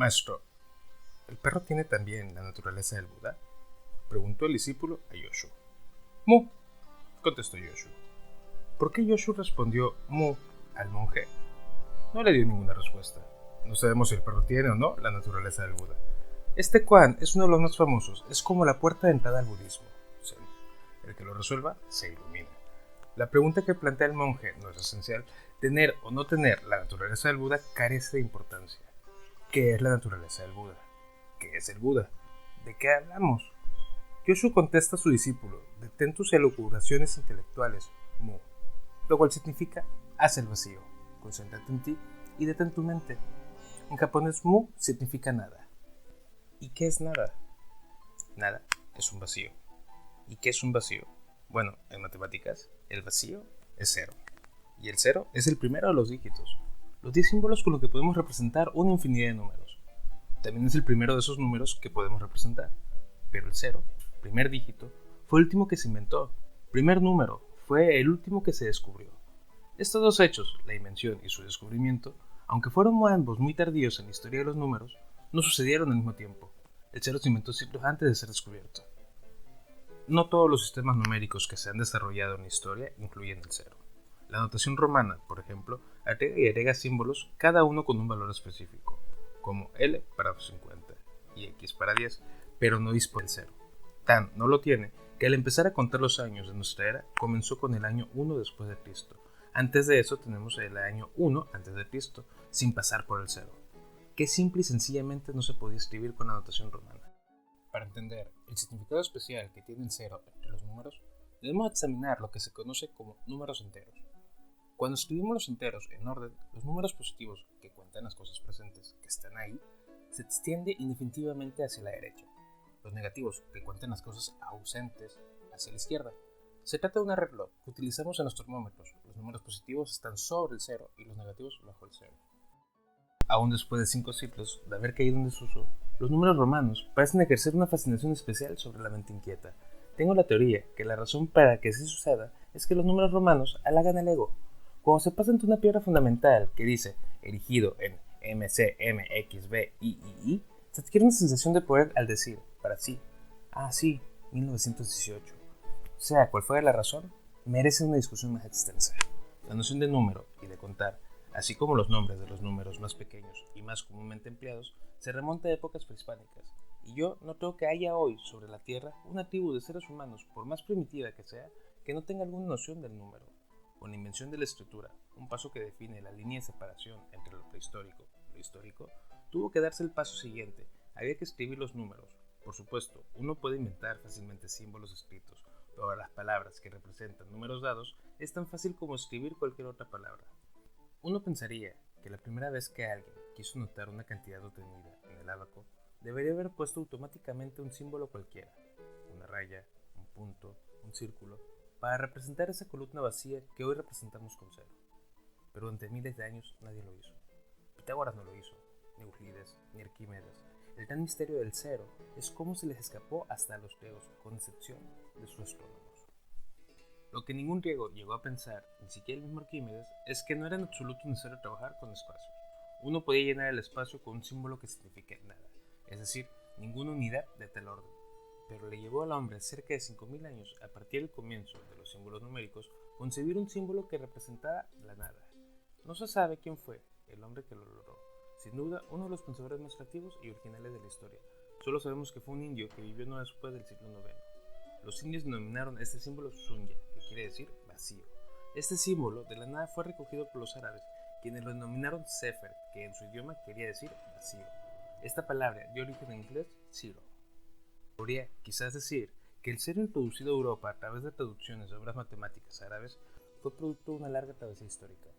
Maestro, ¿el perro tiene también la naturaleza del Buda?, preguntó el discípulo a Yoshu. Mu, contestó Yoshu. ¿Por qué Yoshu respondió Mu al monje? No le dio ninguna respuesta. No sabemos si el perro tiene o no la naturaleza del Buda. Este Kuan es uno de los más famosos, es como la puerta de entrada al budismo. Zen. El que lo resuelva se ilumina. La pregunta que plantea el monje no es esencial. Tener o no tener la naturaleza del Buda carece de importancia. ¿Qué es la naturaleza del Buda? ¿Qué es el Buda? ¿De qué hablamos? Yoshu contesta a su discípulo: detén tus elucubraciones intelectuales, Mu, lo cual significa haz el vacío, concéntrate en ti y detén tu mente. En japonés, Mu significa nada. ¿Y qué es nada? Nada es un vacío. ¿Y qué es un vacío? Bueno, en matemáticas, el vacío es cero. Y el cero es el primero de los dígitos. Los 10 símbolos con los que podemos representar una infinidad de números. También es el primero de esos números que podemos representar. Pero el cero, primer dígito, fue el último que se inventó. Primer número, fue el último que se descubrió. Estos dos hechos, la invención y su descubrimiento, aunque fueron ambos muy tardíos en la historia de los números, no sucedieron al mismo tiempo. El cero se inventó siglos antes de ser descubierto. No todos los sistemas numéricos que se han desarrollado en la historia incluyen el cero. La notación romana, por ejemplo, agrega y agrega símbolos, cada uno con un valor específico, como L para 50 y X para 10, pero no dispone del cero. Tan no lo tiene que al empezar a contar los años de nuestra era, comenzó con el año 1 después de Cristo. Antes de eso tenemos el año 1 antes de Cristo, sin pasar por el cero, que simple y sencillamente no se podía escribir con la notación romana. Para entender el significado especial que tiene el cero entre los números, debemos examinar lo que se conoce como números enteros. Cuando escribimos los enteros en orden, los números positivos, que cuentan las cosas presentes que están ahí, se extiende indefinitivamente hacia la derecha. Los negativos, que cuentan las cosas ausentes, hacia la izquierda. Se trata de un arreglo que utilizamos en los termómetros. Los números positivos están sobre el cero y los negativos bajo el cero. Aún después de 5 siglos de haber caído en desuso, los números romanos parecen ejercer una fascinación especial sobre la mente inquieta. Tengo la teoría que la razón para que así suceda es que los números romanos halagan el ego. Cuando se pasa ante una piedra fundamental que dice erigido en MCMXBIII, se adquiere una sensación de poder al decir, para sí, sí, 1918. Sea cual fuera la razón, merece una discusión más extensa. La noción de número y de contar, así como los nombres de los números más pequeños y más comúnmente empleados, se remonta a épocas prehispánicas, y yo no creo que haya hoy sobre la Tierra una tribu de seres humanos, por más primitiva que sea, que no tenga alguna noción del número. Con la invención de la escritura, un paso que define la línea de separación entre lo prehistórico y lo histórico, tuvo que darse el paso siguiente: había que escribir los números. Por supuesto, uno puede inventar fácilmente símbolos escritos, pero las palabras que representan números dados es tan fácil como escribir cualquier otra palabra. Uno pensaría que la primera vez que alguien quiso notar una cantidad obtenida en el ábaco, debería haber puesto automáticamente un símbolo cualquiera, una raya, un punto, un círculo, para representar esa columna vacía que hoy representamos con cero. Pero durante miles de años nadie lo hizo. Pitágoras no lo hizo, ni Euclides, ni Arquímedes. El gran misterio del cero es cómo se les escapó hasta a los griegos, con excepción de sus astrónomos. Lo que ningún griego llegó a pensar, ni siquiera el mismo Arquímedes, es que no era en absoluto necesario trabajar con espacios. Uno podía llenar el espacio con un símbolo que signifique nada, es decir, ninguna unidad de tal orden. Pero le llevó al hombre cerca de 5000 años, a partir del comienzo de los símbolos numéricos, concebir un símbolo que representara la nada. No se sabe quién fue el hombre que lo logró. Sin duda, uno de los pensadores más creativos y originales de la historia. Solo sabemos que fue un indio que vivió no después del siglo IX. Los indios denominaron este símbolo Sunya, que quiere decir vacío. Este símbolo de la nada fue recogido por los árabes, quienes lo denominaron Sefer, que en su idioma quería decir vacío. Esta palabra dio origen en inglés zero. Podría quizás decir que el cero introducido a Europa a través de traducciones de obras matemáticas árabes fue producto de una larga travesía histórica,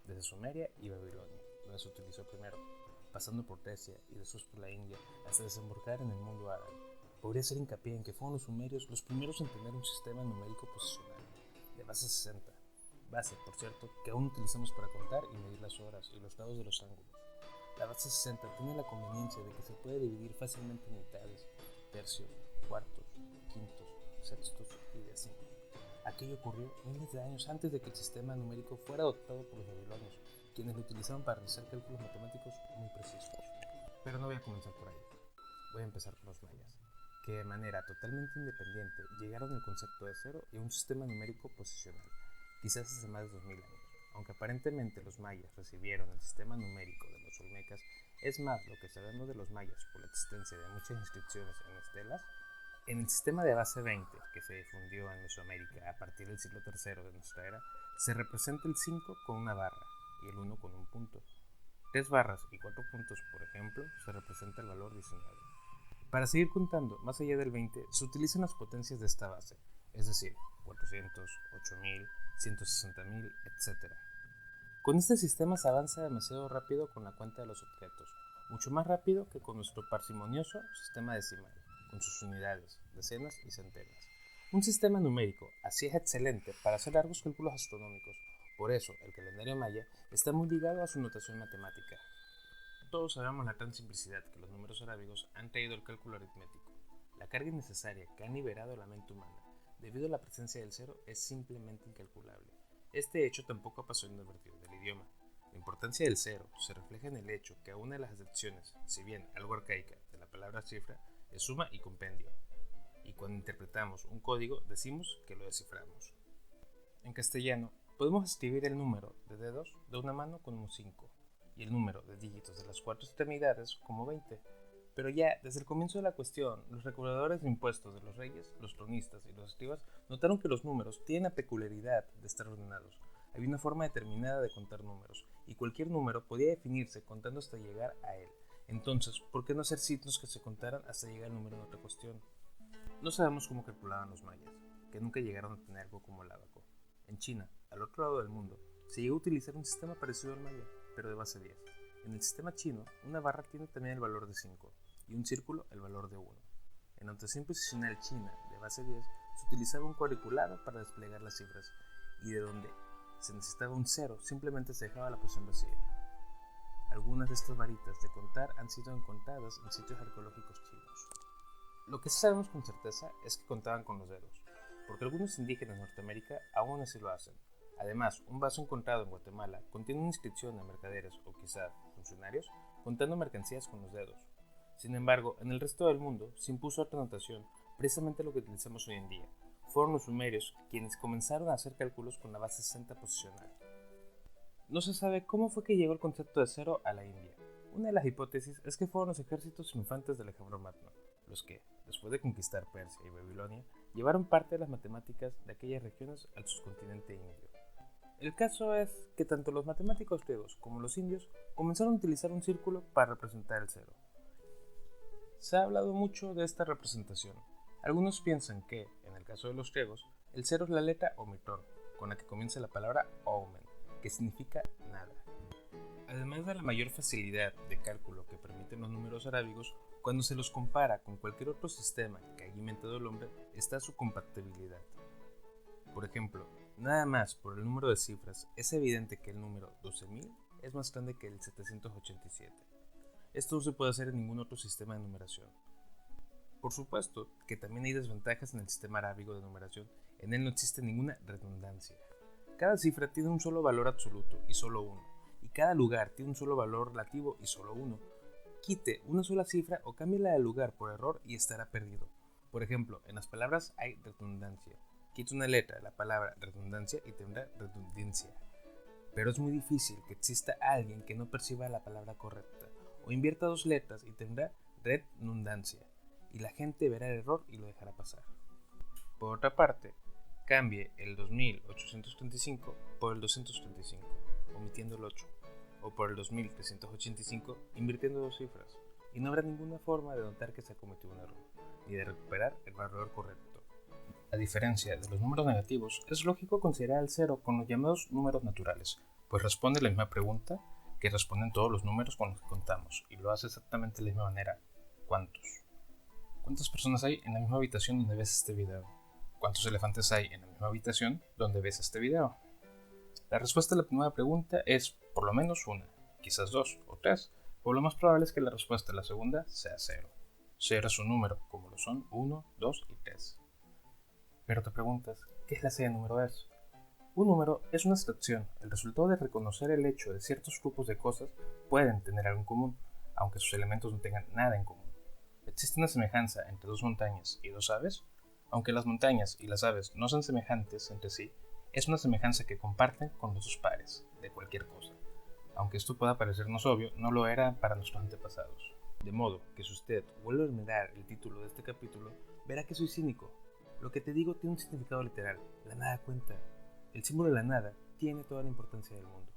desde Sumeria y Babilonia, donde se utilizó primero, pasando por Persia y después por la India, hasta desembocar en el mundo árabe. Podría hacer hincapié en que fueron los sumerios los primeros en tener un sistema numérico posicional, de base 60, base, por cierto, que aún utilizamos para contar y medir las horas y los lados de los ángulos. La base 60 tiene la conveniencia de que se puede dividir fácilmente en mitades, tercios, cuartos, quintos, sextos y décimos. Aquello ocurrió miles de años antes de que el sistema numérico fuera adoptado por los babilonios, quienes lo utilizaban para realizar cálculos matemáticos muy precisos. Pero no voy a comenzar por ahí. Voy a empezar con los mayas, que de manera totalmente independiente llegaron al concepto de cero y a un sistema numérico posicional, quizás hace más de 2000 años. Aunque aparentemente los mayas recibieron el sistema numérico de los olmecas, es más lo que sabemos de los mayas por la existencia de muchas inscripciones en estelas. En el sistema de base 20, que se difundió en Mesoamérica a partir del siglo III de nuestra era, se representa el 5 con una barra y el 1 con un punto. 3 barras y 4 puntos, por ejemplo, se representa el valor 19. Para seguir contando más allá del 20, se utilizan las potencias de esta base, es decir, 400, 8000, 160.000, etc. Con este sistema se avanza demasiado rápido con la cuenta de los objetos, mucho más rápido que con nuestro parsimonioso sistema decimal, con sus unidades, decenas y centenas. Un sistema numérico así es excelente para hacer largos cálculos astronómicos, por eso el calendario maya está muy ligado a su notación matemática. Todos sabemos la gran simplicidad que los números arábigos han traído al cálculo aritmético. La carga innecesaria que han liberado la mente humana debido a la presencia del cero es simplemente incalculable. Este hecho tampoco pasó inadvertido del idioma. La importancia del cero se refleja en el hecho que una de las acepciones, si bien algo arcaica, de la palabra cifra es suma y compendio, y cuando interpretamos un código decimos que lo desciframos. En castellano, podemos escribir el número de dedos de una mano como 5 y el número de dígitos de las 4 extremidades como 20. Pero ya desde el comienzo de la cuestión, los recaudadores de impuestos de los reyes, los tronistas y los escribas notaron que los números tienen la peculiaridad de estar ordenados. Había una forma determinada de contar números, y cualquier número podía definirse contando hasta llegar a él. Entonces, ¿por qué no hacer signos que se contaran hasta llegar al número de otra cuestión? No sabemos cómo calculaban los mayas, que nunca llegaron a tener algo como el ábaco. En China, al otro lado del mundo, se llegó a utilizar un sistema parecido al maya, pero de base 10. En el sistema chino, una barra tiene también el valor de 5 y un círculo el valor de 1. En la notación posicional china de base 10 se utilizaba un cuadriculado para desplegar las cifras, y de donde se necesitaba un 0 simplemente se dejaba la posición vacía. Algunas de estas varitas de contar han sido encontradas en sitios arqueológicos chinos. Lo que sí sabemos con certeza es que contaban con los dedos, porque algunos indígenas de Norteamérica aún así lo hacen. Además, un vaso encontrado en Guatemala contiene una inscripción de mercaderes o quizá funcionarios contando mercancías con los dedos. Sin embargo, en el resto del mundo se impuso otra notación, precisamente lo que utilizamos hoy en día. Fueron los sumerios quienes comenzaron a hacer cálculos con la base 60 posicional. No se sabe cómo fue que llegó el concepto de cero a la India. Una de las hipótesis es que fueron los ejércitos triunfantes de Alejandro Magno, los que, después de conquistar Persia y Babilonia, llevaron parte de las matemáticas de aquellas regiones al subcontinente indio. El caso es que tanto los matemáticos griegos como los indios comenzaron a utilizar un círculo para representar el cero. Se ha hablado mucho de esta representación. Algunos piensan que, en el caso de los griegos, el cero es la letra omitón, con la que comienza la palabra oumen, que significa nada. Además de la mayor facilidad de cálculo que permiten los números arábigos, cuando se los compara con cualquier otro sistema que haya inventado el hombre, está su compatibilidad. Por ejemplo, nada más por el número de cifras, es evidente que el número 12.000 es más grande que el 787. Esto no se puede hacer en ningún otro sistema de numeración. Por supuesto que también hay desventajas en el sistema arábigo de numeración, en él no existe ninguna redundancia. Cada cifra tiene un solo valor absoluto y solo uno, y cada lugar tiene un solo valor relativo y solo uno. Quite una sola cifra o cámbiela de lugar por error y estará perdido. Por ejemplo, en las palabras hay redundancia. Quite una letra de la palabra redundancia y tendrá redundancia. Pero es muy difícil que exista alguien que no perciba la palabra correcta, o invierta dos letras y tendrá redundancia, y la gente verá el error y lo dejará pasar. Por otra parte, cambie el 2835 por el 235, omitiendo el 8, o por el 2385, invirtiendo dos cifras, y no habrá ninguna forma de notar que se ha cometido un error, ni de recuperar el valor correcto. A diferencia de los números negativos, es lógico considerar el cero con los llamados números naturales, pues responde la misma pregunta que responden todos los números con los que contamos, y lo hace exactamente de la misma manera. ¿Cuántos? ¿Cuántas personas hay en la misma habitación donde ves este video? ¿Cuántos elefantes hay en la misma habitación donde ves este video? La respuesta a la primera pregunta es por lo menos una, quizás dos o tres, pero lo más probable es que la respuesta a la segunda sea cero. Cero es un número, como lo son 1, 2 y 3. Pero te preguntas, ¿qué clase de número es? Un número es una abstracción, el resultado de reconocer el hecho de ciertos grupos de cosas pueden tener algo en común, aunque sus elementos no tengan nada en común. ¿Existe una semejanza entre dos montañas y dos aves? Aunque las montañas y las aves no son semejantes entre sí, es una semejanza que comparten con los dos pares, de cualquier cosa. Aunque esto pueda parecernos obvio, no lo era para nuestros antepasados. De modo que si usted vuelve a mirar el título de este capítulo, verá que soy cínico. Lo que te digo tiene un significado literal. La nada cuenta. El símbolo de la nada tiene toda la importancia del mundo.